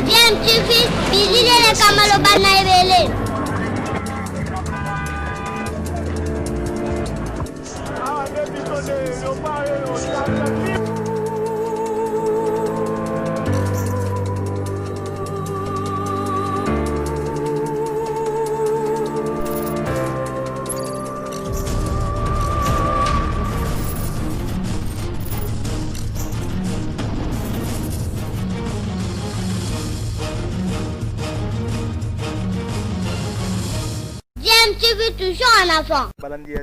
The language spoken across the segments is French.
DMTV, bilile kamalo bana ebele. DMTV toujours en avant.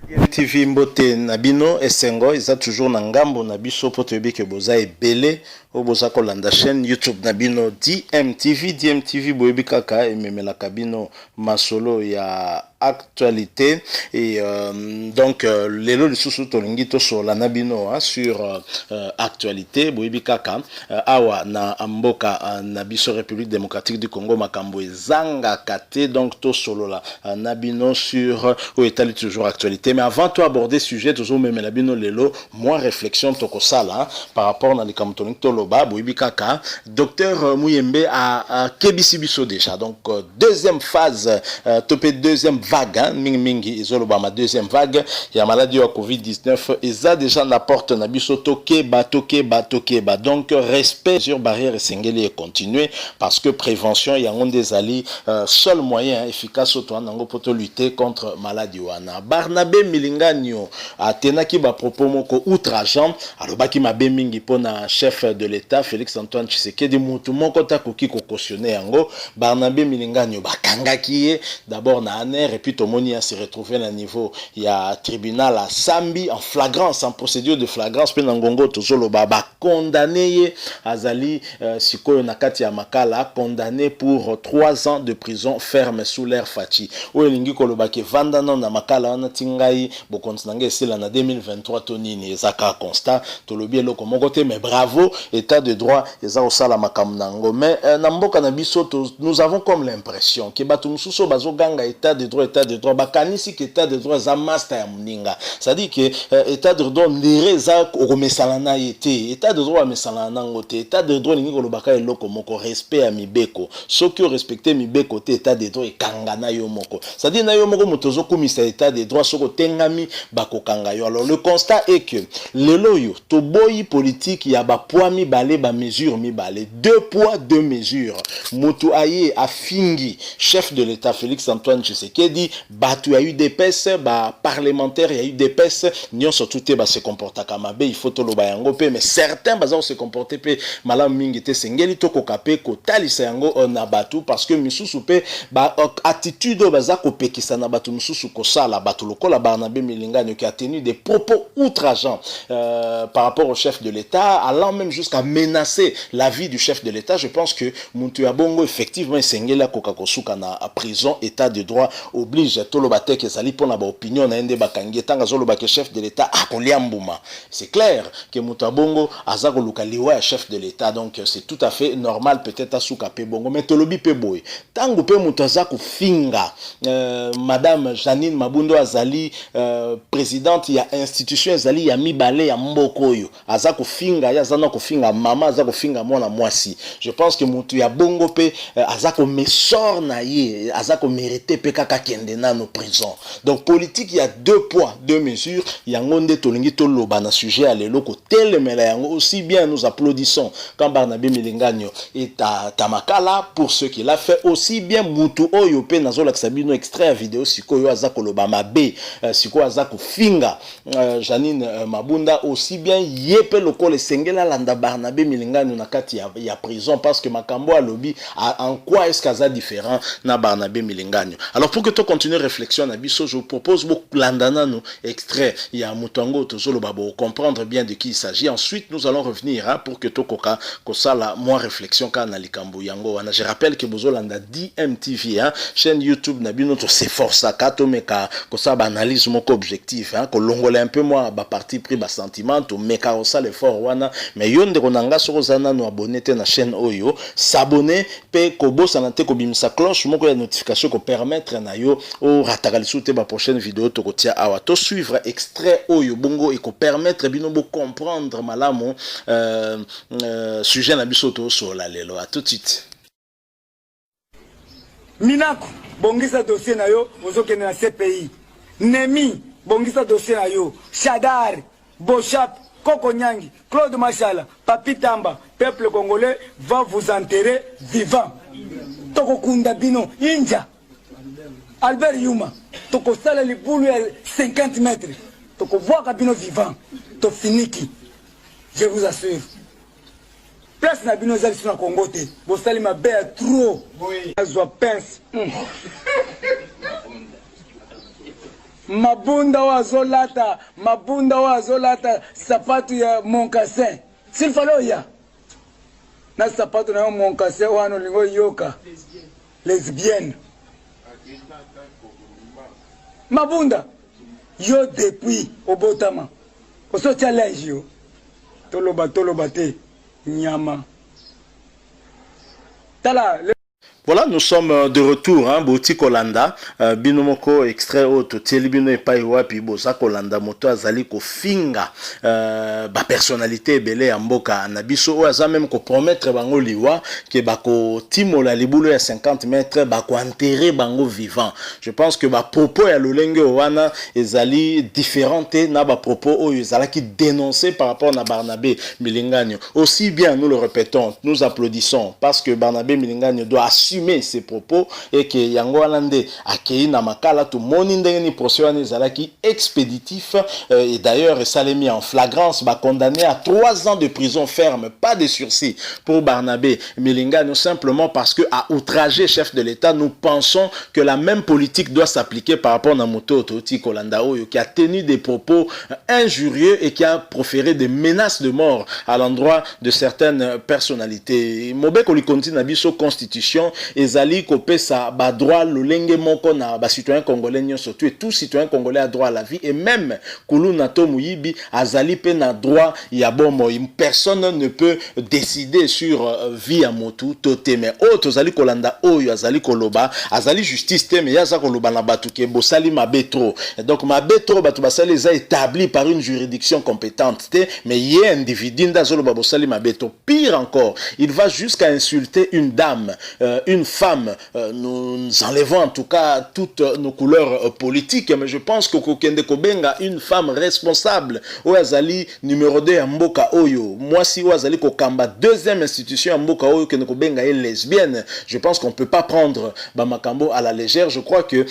DMTV mbote nabino esengo eza toujours na ngambo na biso po toyebi ke boza ebele o boza kolanda chaîne YouTube nabino DMTV boyebi kaka ememelaka bino masolo ya actualité et donc lelo lisusu tolingi tosola na bino sur actualité boyebi kaka awa na mboka na biso République démocratique du Congo makambo ezanga kate donc tosolola na bino sur où est toujours actualité mais avant de aborder sujet toujours même la bino lelo moi réflexion tokosala par rapport na likambo tolingi toloba boyebi kaka docteur Muyembe a kebisi biso déjà donc deuxième phase topé deuxième vague mingi izoloba ma deuxième vague ya maladie ya Covid-19 eza déjà na porte na biso tokeba donc respect sur barrière esengeli et continuer parce que prévention ya ngonde ezali seul moyen efficace to nango poto lutter contre maladie wana. Barnabé Milinganyo atenaki ba propos moko outrageant alobaki mabe mingi pona chef de l'État Félix Antoine Tshisekedi mutu moko takoki ko cautionner yango. Barnabé Milinganyo bakangaki d'abord na aner et puis tomoni a se retrouver à niveau il y a tribunal à Sambi en flagrance en procédure de flagrance pe nangongo tozolo baba condamné azali sikoyo nakati ya makala condamné pour 3 ans de prison ferme sous l'air Fachi olingi koloba ke vanda na makala wana tingai bokontinanga esila na 2023 tonini ezaka constat tolobi eloko moko te mais bravo état de droit eza osala makambo nango mais na mboka na biso nous avons comme l'impression que batu mususu bazoganga état de droit bakanisi que état de droit za master ya muninga ça dit que état de droit ndire za okomesala na yete état de droit amesala nango te état de droit lingi kolobaka eloko moko respect ya mibeko soki o respecter mibeko te état de droit ekanga na yo moko ça dit na yo moko motozo komisa état de droit soko tengami bakokanga yo. Alors le constat est que lelo yo to boyi politique ya ba poids mibale ba mesure mibale 2 poids 2 mesures mutu aye afingi chef de l'État Félix Antoine Tshisekedi batu ya UDPS ba parlementaire ya UDPS nyonso tuté ba se comporta kamabe il faut to loba yango pe mais certains baza se comporter pe malamu mingi te sengeli to kokape ko talisa yango na batu parce que misusu pe ba attitude baza ko pekisa na batu misusu ko sala batu lokola Barnabé Milinganyo qui a tenu des propos outrageants par rapport au chef de l'État allant même jusqu'à menacer la vie du chef de l'État. Je pense que Muntu Abongo effectivement sengela kokakosuka na prison état de droit oblige tolobate que sali pona ba opinion na ende bakangi tanga zoloba que chef de l'État akoliambuma. C'est clair que Muntu Abongo azako lukaliwa chef de l'État donc c'est tout à fait normal peut-être asuka pe bongo mais tolobi pe boy tangu pe Muntu azako finga madame Janine Mabundo azali présidente ya institution azali ya mibale ya mboko yo azako finga ya zana ko finga mama azako finga mwana mwasi. Je pense que Muntu ya bongo pe azako mesor na ye azako mérité pe kaka kende na no prison. Donc politique il y a 2 poids 2 mesures yango nde tolingi to loba na sujet à leloko telemela yango aussi bien nous applaudissons quand Barnabé Milinganyo est à Tamakala pour ce qu'il a fait aussi bien Mutu oyo pe nazo lakisa bino extrait à vidéo sikoyo azako loba mabe sikoyo azako finga Janine Mabunda aussi bien yepe lokole sengela landa Barnabé Milinganyo na kati ya prison parce que makambo a lobby en quoi est-ce qu'aza différent na Barnabé Milinganyo. Alors pour que tu continues réflexion na biso je vous propose beaucoup landana no extrait il y a mutango tozolo babo comprendre bien de qui il s'agit. Ensuite nous allons revenir pour que to koka kosala moi réflexion kana likambo yango wana. Je rappelle que bozo landa DMTV chaîne YouTube na bino to s'efforce kato meka kosaba analyse moko objectif ko longola un peu moi ba parti pris ba sentiment to meka osala effort wana mais yonde konanga soko zana no abonné te na chaîne oyo s'abonner pe kobosa na te ko bimisa cloche moko ya notification ko permettre na yo yo o ratakalisu te ba prochaine vidéo to kotia awa to suivre extrait oyo bongo et ko permettre bino bo comprendre malamu sujet na biso to so la lelo. À tout de suite. Minako bongisa dossier na yo ozokende na CPI. Nemi bongisa dossier na yo. Shadar, Bochap, Koko Nyangi, Claude Machala, Papi Tamba, peuple congolais va vous enterrer vivant. Toko Kunda Bino, Inja, Albert Yuma, Toko Sala Liboulou 50 mètres. Toko voir Bino vivant. To finiki. Je vous assure. Place na Bino Zali sur la Congo te. Bo sali ma bé trop. Azwa pince. Mabunda wa zolata sapatu ya Moncassin. S'il fallait ya. Na sapatu na Moncassin wano lingo yoka. Lesbienne. Mabunda. Yo depuis Obotama. Oso challenge yo. Toloba te. Nyama. Tala. Voilà, nous sommes de retour, hein, Bouti Kolanda, binomoko extrait auto, telebino et paiwa, puis bosa Kolanda, moto azali ko finga, ba personnalité belé amboka, anabiso, ou aza même ko promettre bango liwa, que bako timo la libulo ya 50 mètres, bako enterrer bango vivant. Je pense que ba propos ya lolenge wana, ezali différente, na ba propos, ou ezala qui dénoncé par rapport na Barnabé Milingano. Aussi bien, nous le répétons, nous applaudissons, parce que Barnabé Milingano doit assurer ses propos et que yango alande akei na makala to moni ndenge ni procès wana ezalaki expéditif et d'ailleurs ça l'est mis en flagrance, ba condamné à 3 ans de prison ferme, pas de sursis pour Barnabé Milingano, simplement parce que à outrager chef de l'État, nous pensons que la même politique doit s'appliquer par rapport à Moto Toti Kolanda Oyo qui a tenu des propos injurieux et qui a proféré des menaces de mort à l'endroit de certaines personnalités. Mobeko li continue na biso constitution ezali kopesa ba droit lolenge moko na ba citoyen congolais surtout et tout citoyen congolais a droit à la vie et même kulu nato muyibi azali pe na droit ya bomo, personne ne peut décider sur vie à motu tote mais auto zali kolanda oyo azali koloba azali justice te mais yaza koloba na batu ke bosali mabe trop et donc mabe trop batu basali eza établi par une juridiction compétente te mais yé individu ndazolo ba bosali mabe trop. Pire encore, il va jusqu'à insulter une dame, une femme. Nous enlevons en tout cas toutes nos couleurs politiques, mais je pense que Kokende Kobenga, une femme responsable, Ouazali numéro 2 à Mboka Oyo, moi si Ouazali Kokamba, deuxième institution à Mboka Oyo, Kende Kobenga est lesbienne, je pense qu'on ne peut pas prendre Bamakambo à la légère. Je crois que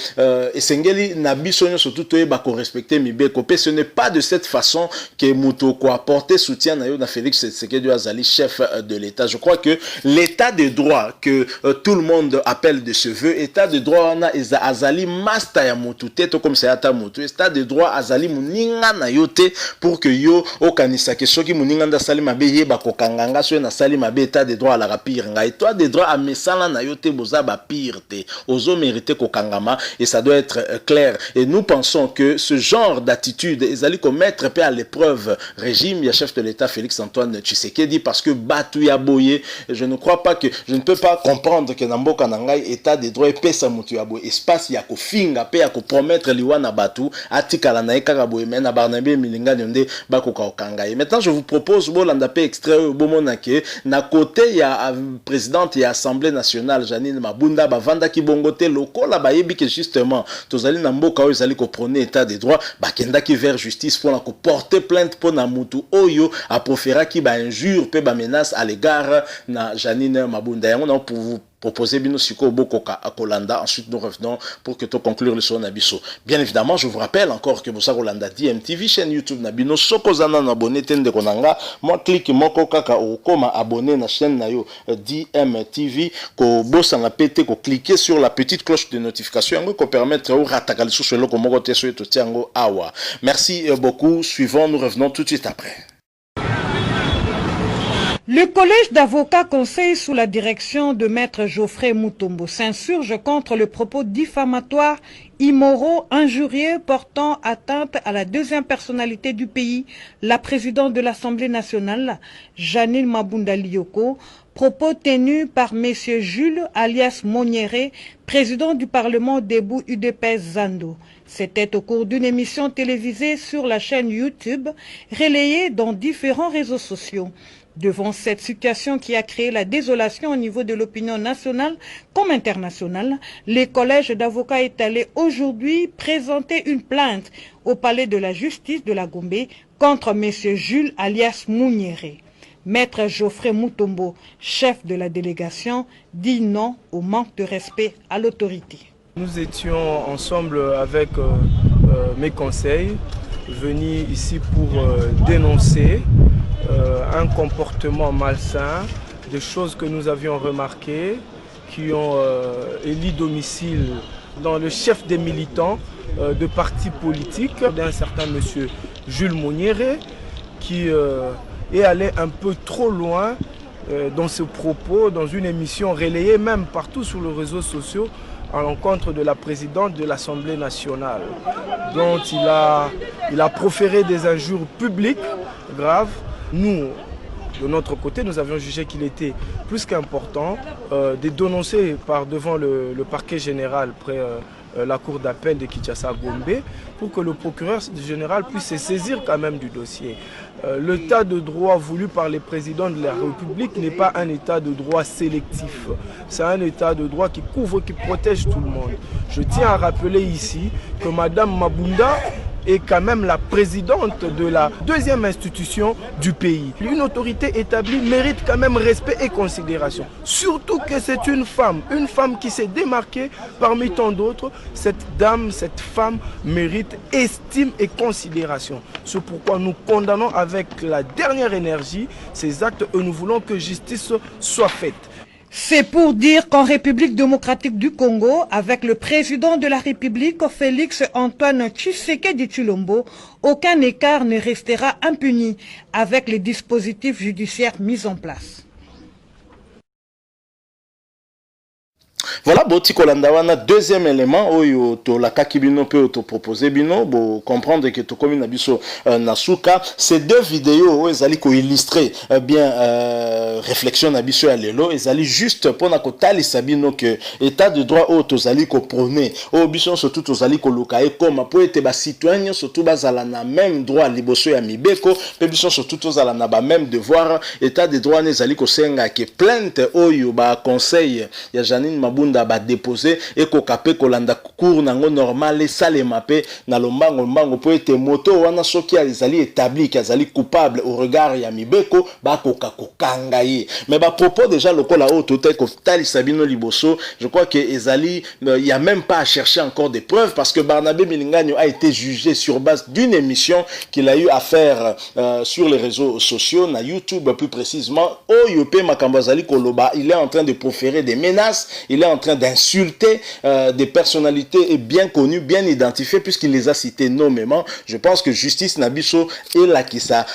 Esengeli Nabisonyo surtout Bako respecter Mibeko. Ce n'est pas de cette façon que Moutoko a porté soutien à Félix Tshisekedi Ouazali, chef de l'État. Je crois que l'état de droit que tout le monde appelle de ce vœu, état de droit na azali masta ya mutu teto comme ça ata mutu, état de droit azali muninga na yote pour que yo okanisa ke soki muninga nda sali mabe yeba ko kanganga so na sali mabe état de droit la rapire nga état de droit a mesala na yote boza ba pire te ozo mériter ko kangama et ça doit être clair et nous pensons que ce genre d'attitude ezali commettre pe à l'épreuve régime ya chef de l'État Félix Antoine Tshisekedi parce que batu ya boye, je ne crois pas que je ne peux pas comprendre que Namboka Nangai état de droit et pesa mutu ya boye espace ya ko finga pe ya ko promettre liwana batu atikala na ekaka boye mena Barnabé Milingano nde bakoka okanga. Et maintenant je vous propose bolanda pe extrait bomona ke na côté ya présidente ya Assemblée nationale Janine Mabunda bavanda ki bongote lokola bayebi que justement tozali na mboka oyo zali ko prôner état de droit bakenda ki vers justice pour la ko porter plainte pour na mutu oyo a proféra ki ba injure pe ba menace à l'égard na Janine Mabunda. Yango na pour vous proposer bino siko bokoka à Kolanda. Ensuite nous revenons pour que tu conclure le son nabiso. Bien évidemment, je vous rappelle encore que bosa Kolanda DMTV chaîne YouTube nabino sokozana na abonné tende konanga moi clique moko kaka okoma abonné na chaîne na yo DMTV ko bosa na pété ko cliquer sur la petite cloche de notification yango ko permettre au ratakali sur le komoko teso to tiango awa. Merci beaucoup. Suivons, nous revenons tout de suite après. Le collège d'avocats conseil sous la direction de maître Geoffrey Mutombo s'insurge contre le propos diffamatoire, immoraux, injurieux portant atteinte à la deuxième personnalité du pays, la présidente de l'Assemblée nationale, Janine Mabunda Lioko, Propos tenus par M. Jules alias Moniere, président du Parlement debout UDPS Zando. C'était au cours d'une émission télévisée sur la chaîne YouTube, relayée dans différents réseaux sociaux. Devant cette situation qui a créé la désolation au niveau de l'opinion nationale comme internationale, le collège d'avocats est allé aujourd'hui présenter une plainte au palais de la justice de la Gombe contre M. Jules alias Mouniéré. Maître Geoffrey Mutombo, chef de la délégation, dit non au manque de respect à l'autorité. Nous étions ensemble avec mes conseils venus ici pour dénoncer un comportement malsain, des choses que nous avions remarquées qui ont élu domicile dans le chef des militants de partis politiques, d'un certain monsieur Jules Mouniéré, qui est allé un peu trop loin dans ses propos, dans une émission relayée même partout sur les réseaux sociaux à l'encontre de la présidente de l'Assemblée nationale, dont il a proféré des injures publiques graves. Nous, de notre côté, nous avions jugé qu'il était plus qu'important de dénoncer par devant le parquet général près la cour d'appel de Kinshasa-Gombe pour que le procureur général puisse se saisir quand même du dossier. L'état de droit voulu par les présidents de la République n'est pas un état de droit sélectif. C'est un état de droit qui couvre, qui protège tout le monde. Je tiens à rappeler ici que Madame Mabunda est quand même la présidente de la deuxième institution du pays. Une autorité établie mérite quand même respect et considération. Surtout que c'est une femme qui s'est démarquée parmi tant d'autres. Cette dame, cette femme mérite estime et considération. C'est pourquoi nous condamnons avec la dernière énergie ces actes et nous voulons que justice soit faite. C'est pour dire qu'en République démocratique du Congo, avec le président de la République, Félix Antoine Tshisekedi Tshilombo, aucun écart ne restera impuni avec les dispositifs judiciaires mis en place. Voilà, boti kolanda wana deuxième élément oyo to la kakibino pe to proposer bino bo comprendre que to komi na biso nasuka ces deux vidéos ezali ko illustrer bien réflexion na biso ya lelo ezali juste pona ko talisa bino que état de droit o to zali ko prôner o biso surtout to zali ko luka e comme po ete ba citoyen surtout bazala na même droit liboso ya mibeko pe biso surtout to zala na ba même devoir état de droit ne zali ko senga ke plainte oyo ba conseil ya Janine Mabunda ba déposer et ko kapé kolanda cour nango normal et salema pe na lombango po ete moto wana soki azali établi qu'azali coupable au regard ya mibeko ba koka kokanga ye mais ba propos déjà lokola o tote ko tali sabino liboso je crois que ezali il y a même pas à chercher encore des preuves parce que Barnabé Milinganyo a été jugé sur base d'une émission qu'il a eu à faire sur les réseaux sociaux na YouTube plus précisément oyo pe makambo azali koloba il est en train de proférer des menaces, il est en train d'insulter des personnalités bien connues, bien identifiées, puisqu'il les a citées nommément. Je pense que justice Nabiso est là qui ça,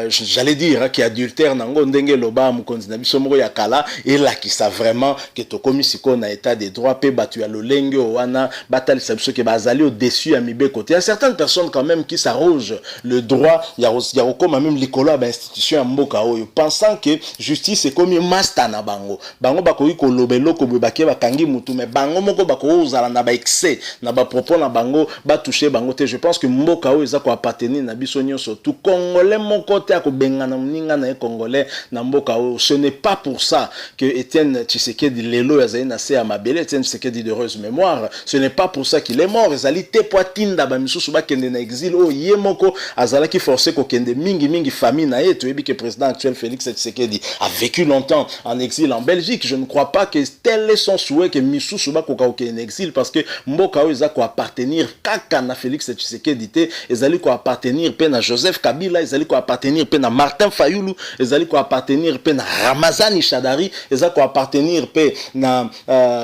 j'allais dire, qui adultère nango ndenge loba mukonzi Nabiso moko yakala, est là qui ça vraiment que to komi siko na état des droits pe batu ya lolenge wana batali sabiso ke bazali au-dessus à mibe côté. Il y a certaines personnes quand même qui s'arrogent le droit, il y a comme même likolo ba institution ya mboka oyo pensant que justice est comme master na bango. Bango bakoyi ko lobelo ko baki bakangi mutu mais bango moko bako uzala na ba excès na ba propos na bango ba toucher bango te. Je pense que mboka oyo eza ko appartenir na biso nyonso tout congolais moko te ko bengana mninga na congolais na mboka oyo. Ce n'est pas pour ça que Étienne Tshisekedi lelo yazali na se ya mabele Étienne Tshisekedi d'heureuse mémoire. Ce n'est pas pour ça qu'il est mort. Ezali te poitinda ba misusu ba kende na exil o yemoko azala ki forcer ko kende mingi famille na ye to yebi que président actuel Félix Tshisekedi a vécu longtemps en exil en Belgique. Je ne crois pas que tel est son souhait que misusu ba ko en exil parce que mboka o eza ko appartenir kaka na Félix Tshisekedi te ezali ko appartenir pe na Joseph Kabila ezali ko appartenir pe na Martin Fayulu ezali ko appartenir pe na Ramazani Shadari ezali ko appartenir pe na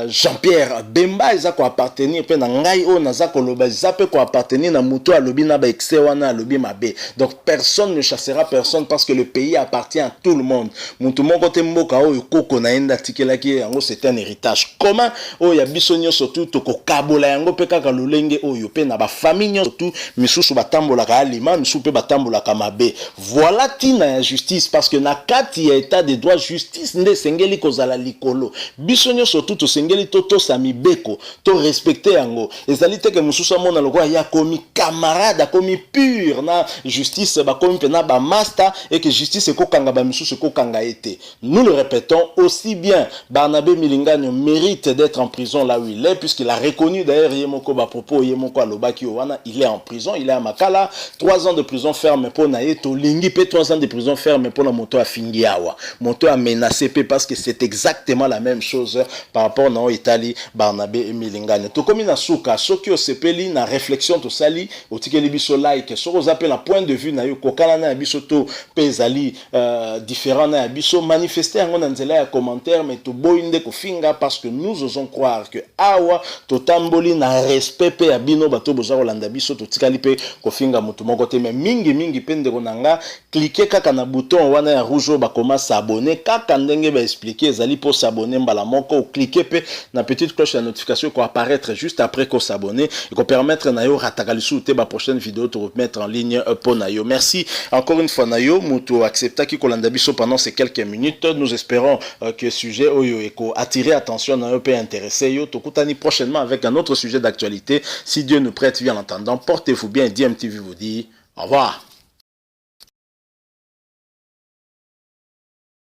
Jean-Pierre Bemba ezali ko appartenir pe na ngai o naza ko loba ezali pe ko appartenir na muto alobi na ba excès wana alobi mabe. Donc personne ne chassera personne parce que le pays appartient à tout le monde. Mutu moko te mboka o koko na enda tikelaki yango c'est un héritage commun oyo ya biso nyonso tu tokokabola yango mpe kaka lolenge oyo mpe na bafamille nyonso tu misusu batambolaka alima misusu mpe batambolaka mabe. Voilà tina ya justice parce que na kati ya état de droit justice nde esengeli kozala likolo biso nyonso tu tosengeli totosa mibeko to respecte yango ezali teke mosusu amona lokola ya komi camarade akomi pur na justice bakomi mpe na bamaster et que justice ekokanga bamisusu ekokanga ete. Nous le répétons, aussi bien Barnabé Milingano mérite d'être en prison là où il est puisqu'il a reconnu d'ailleurs Yemoko Bapropos Yemoko Alobaki Owana, il est en prison, il est à Makala, 3 ans de prison ferme pour Naeto Lingi, 3 ans de prison ferme pour la moto à Fingiawa. Moto a menacé parce que c'est exactement la même chose par rapport à Italie Barnabé Milingano. To komi na suka, soki osepeli na réflexion to sali, otikeli biso like, soko zappel na point de vue na yo kokala na biso to pezali différent na biso manifester yango na nzela ya commentaire mais to boinde ko finga parce que nous osons croire que awa to tamboli na respect pe ya bino bato boza kolanda biso to tikali pe ko finga mutu moko te mais mingi pende konanga cliquer kaka na bouton wana ya rouge ba koma s'abonner kaka ndenge ba expliquer ezali pour s'abonner mbala moko ou cliquer pe na petite cloche de notification ko apparaître juste après ko s'abonner et ko permettre na yo ratakalisu te ba prochaine vidéo to remettre en ligne pour na yo. Merci encore une fois na yo mutu accepta ki kolanda biso pendant ces quelques minutes. Nous espérons que le sujet oyo eko attirer attention na yo pe intéresser yo tokutani prochainement avec un autre sujet d'actualité si Dieu nous prête. Bien entendant, portez-vous bien. DMTV vous dit au revoir.